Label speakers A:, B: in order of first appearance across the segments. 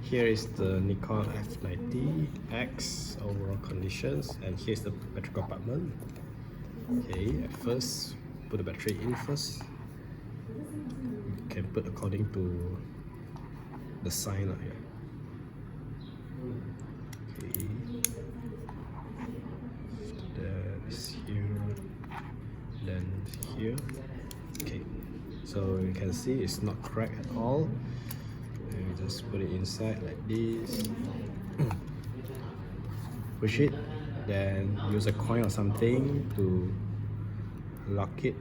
A: Here is the Nikon F90X overall conditions, and here's the battery compartment. Okay, at first, put the battery in first. You can put according to the sign here. Okay, that is here, then here. Okay, so you can see it's not cracked at all. And you just put it inside like this. Push it, then use a coin or something to lock it.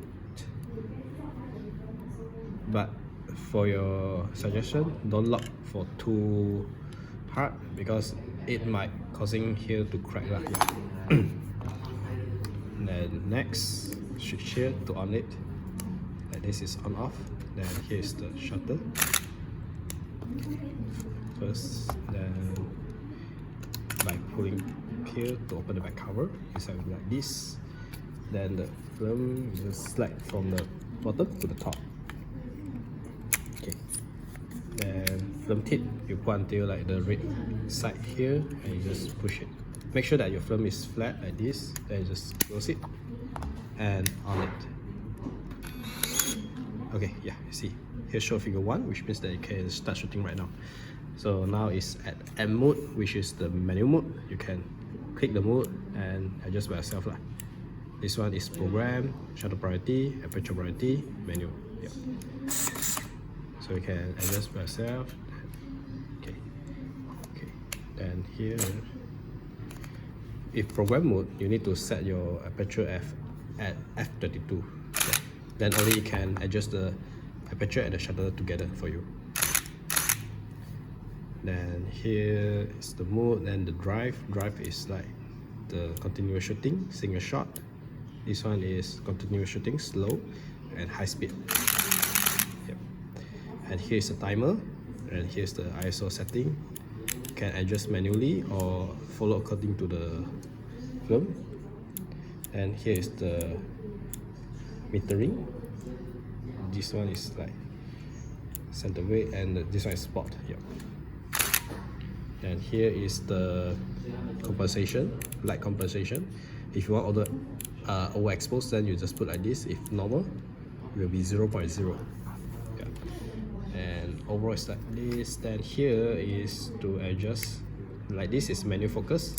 A: But for your suggestion, don't lock for too hard because it might causing here to crack lah. Yeah. Then next, switch here to on it. Like this is on off. Then here's the shutter. First, then by pulling here to open the back cover, it's like this. Then the film just slide from the bottom to the top. Okay. Then film tip, you put until like the red side here, and you just push it. Make sure that your film is flat like this. Then you just close it and on it. Okay, yeah, you see. Here show figure 1, which means that you can start shooting right now. So now it's at M mode, which is the manual mode. You can click the mode and adjust by yourself lah. This one is program, shutter priority, aperture priority, manual. Yeah. So you can adjust by yourself. Okay. Okay. Then here, if program mode, you need to set your aperture at f32. Yeah. Then only you can adjust the aperture and the shutter together for you. Then here is the mode and the drive. Drive is like the continuous shooting, single shot. This one is continuous shooting, slow and high speed. Yep. And here's the timer, and here's the ISO setting. You can adjust manually or follow according to the film. And here is the metering. This one is like center weight, and this one is spot. Yep. And here is the compensation, light compensation. If you want overexposed, then you just put like this. If normal, it will be 0.0. Yeah. And overall it's like this. Then here is to adjust. Like this is manual focus.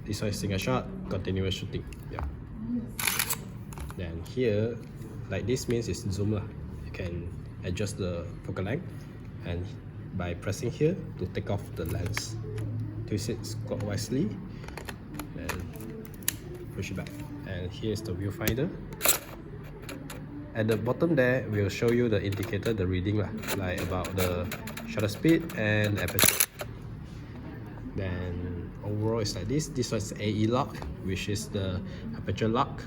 A: This one is single shot, continuous shooting. Yeah. Then here, like this means it's zoom lah. You can adjust the focal length, and by pressing here to take off the lens, twist it clockwise and push it back. And here's the viewfinder. At the bottom there, we'll show you the indicator, the reading lah, like about the shutter speed and aperture. Then overall it's like this. This was AE lock, which is the aperture lock,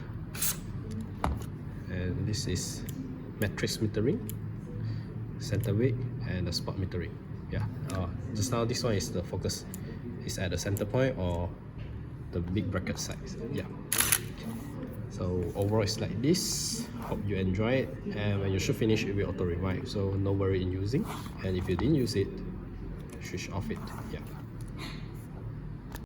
A: and this is matrix metering, center weight, and the spot metering. Yeah. Just now this one is the focus. It's at the center point or the big bracket size. Yeah. So overall it's like this. Hope you enjoy it, and when you should finish it will auto rewind, so no worry in using. And if you didn't use it, switch off it. Yeah.